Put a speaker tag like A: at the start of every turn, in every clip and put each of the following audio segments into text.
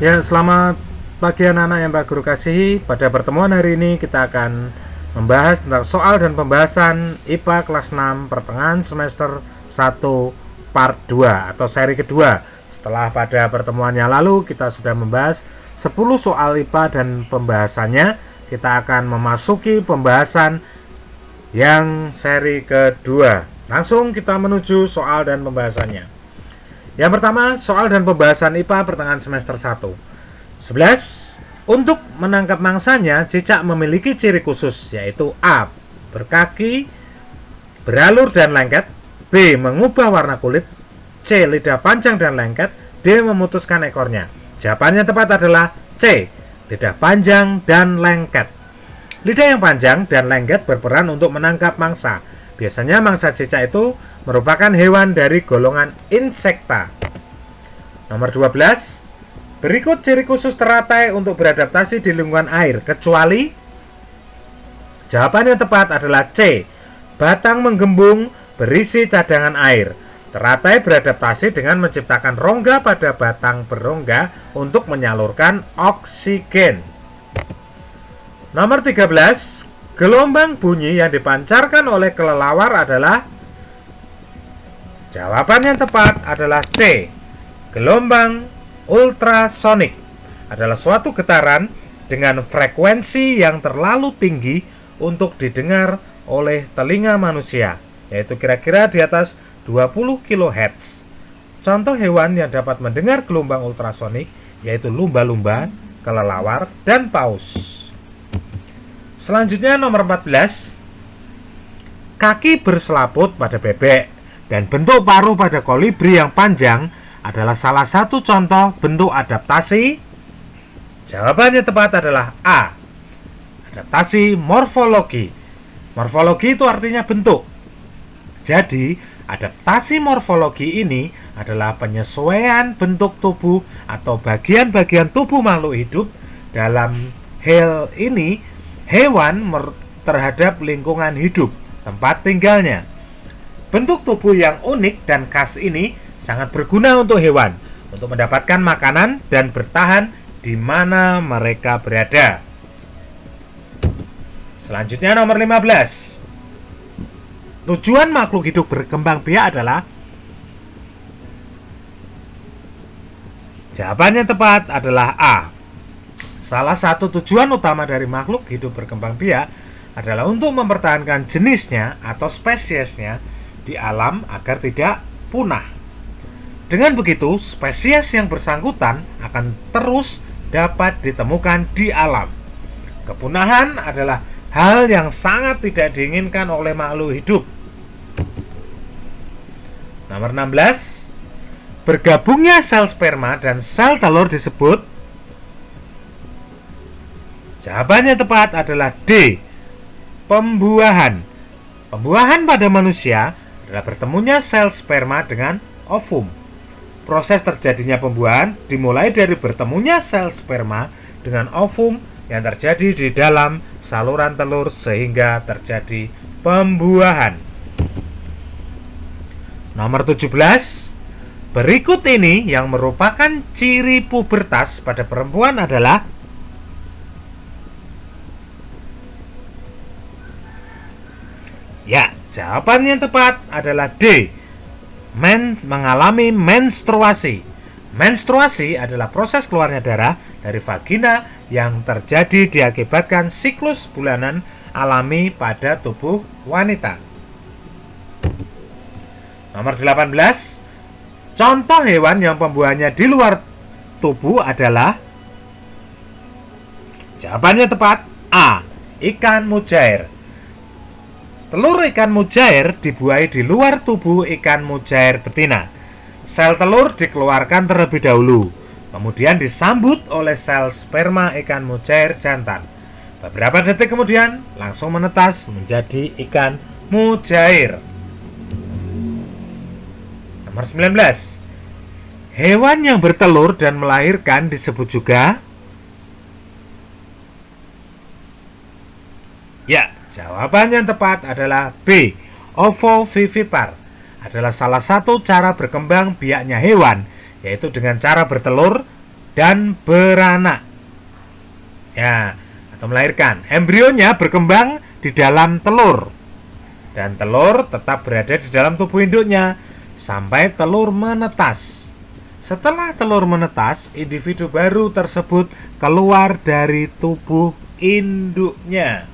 A: Ya, selamat pagi anak-anak yang Pak Guru kasihi. Pada pertemuan hari ini kita akan membahas tentang soal dan pembahasan IPA kelas 6 pertengahan semester 1 part 2 atau seri kedua. Setelah pada pertemuan yang lalu kita sudah membahas 10 soal IPA dan pembahasannya, kita akan memasuki pembahasan yang seri kedua. Langsung kita menuju soal dan pembahasannya. Yang pertama, soal dan pembahasan IPA pertengahan semester 1. 11. Untuk menangkap mangsanya, cicak memiliki ciri khusus, yaitu A. Berkaki, beralur dan lengket, B. Mengubah warna kulit, C. Lidah panjang dan lengket, D. Memutuskan ekornya. Jawabannya tepat adalah C. Lidah panjang dan lengket. Lidah yang panjang dan lengket berperan untuk menangkap mangsa. Biasanya mangsa cicak itu merupakan hewan dari golongan insekta. Nomor 12. Berikut ciri khusus teratai untuk beradaptasi di lingkungan air, kecuali. Jawaban yang tepat adalah C. Batang menggembung berisi cadangan air. Teratai beradaptasi dengan menciptakan rongga pada batang berongga untuk menyalurkan oksigen. Nomor 13. Gelombang bunyi yang dipancarkan oleh kelelawar adalah. Jawaban yang tepat adalah C. Gelombang ultrasonik adalah suatu getaran dengan frekuensi yang terlalu tinggi untuk didengar oleh telinga manusia, yaitu kira-kira di atas 20 kHz. Contoh hewan yang dapat mendengar gelombang ultrasonik yaitu lumba-lumba, kelelawar, dan paus. Selanjutnya nomor 14. Kaki berselaput pada bebek dan bentuk paruh pada kolibri yang panjang adalah salah satu contoh bentuk adaptasi. Jawabannya tepat adalah A. Adaptasi morfologi. Morfologi itu artinya bentuk. Jadi, adaptasi morfologi ini adalah penyesuaian bentuk tubuh atau bagian-bagian tubuh makhluk hidup, dalam hal ini hewan terhadap lingkungan hidup tempat tinggalnya. Bentuk tubuh yang unik dan khas ini sangat berguna untuk hewan untuk mendapatkan makanan dan bertahan di mana mereka berada. Selanjutnya nomor 15. Tujuan makhluk hidup berkembang biak adalah. Jawabannya tepat adalah A. Salah satu tujuan utama dari makhluk hidup berkembang biak adalah untuk mempertahankan jenisnya atau spesiesnya di alam agar tidak punah. Dengan begitu, spesies yang bersangkutan akan terus dapat ditemukan di alam. Kepunahan adalah hal yang sangat tidak diinginkan oleh makhluk hidup. Nomor 16. Bergabungnya sel sperma dan sel telur disebut. Jawabannya tepat adalah D. Pembuahan. Pembuahan pada manusia adalah bertemunya sel sperma dengan ovum. Proses terjadinya pembuahan dimulai dari bertemunya sel sperma dengan ovum yang terjadi di dalam saluran telur sehingga terjadi pembuahan. Nomor 17. Berikut ini yang merupakan ciri pubertas pada perempuan adalah. Ya, jawaban yang tepat adalah D. Mengalami menstruasi. Menstruasi adalah proses keluarnya darah dari vagina yang terjadi diakibatkan siklus bulanan alami pada tubuh wanita. Nomor 18. Contoh hewan yang pembuahannya di luar tubuh adalah. Jawabannya tepat A. Ikan mujair. Telur ikan mujair dibuai di luar tubuh ikan mujair betina. Sel telur dikeluarkan terlebih dahulu, kemudian disambut oleh sel sperma ikan mujair jantan. Beberapa detik kemudian langsung menetas menjadi ikan mujair. Nomor 19. Hewan yang bertelur dan melahirkan disebut juga. Ya, jawaban yang tepat adalah B. Ovovivipar. Adalah salah satu cara berkembang biaknya hewan, yaitu dengan cara bertelur dan beranak. Ya, atau melahirkan. Embrionya berkembang di dalam telur. Dan telur tetap berada di dalam tubuh induknya sampai telur menetas. Setelah telur menetas, individu baru tersebut keluar dari tubuh induknya.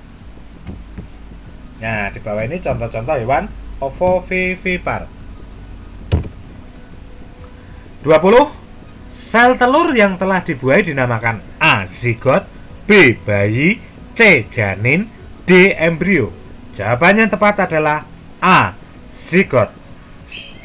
A: Nah, di bawah ini contoh-contoh hewan ovovivipar. 20. Sel telur yang telah dibuai dinamakan A. Zigot, B. Bayi, C. Janin, D. Embrio. Jawabannya yang tepat adalah A. Zigot.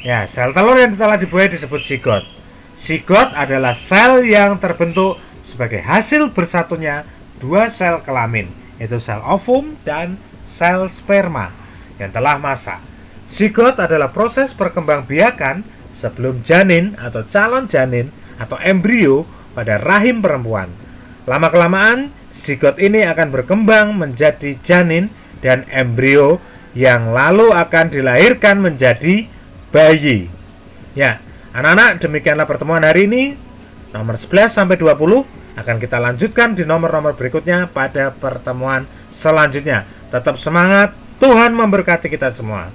A: Ya, sel telur yang telah dibuai disebut zigot. Zigot adalah sel yang terbentuk sebagai hasil bersatunya dua sel kelamin, yaitu sel ovum dan sel sperma yang telah masak. Zigot adalah proses perkembangbiakan sebelum janin atau calon janin atau embrio pada rahim perempuan. Lama-kelamaan, zigot ini akan berkembang menjadi janin dan embrio yang lalu akan dilahirkan menjadi bayi. Ya, anak-anak, demikianlah pertemuan hari ini. Nomor 11 sampai 20 akan kita lanjutkan di nomor-nomor berikutnya pada pertemuan selanjutnya. Tetap semangat, Tuhan memberkati kita semua.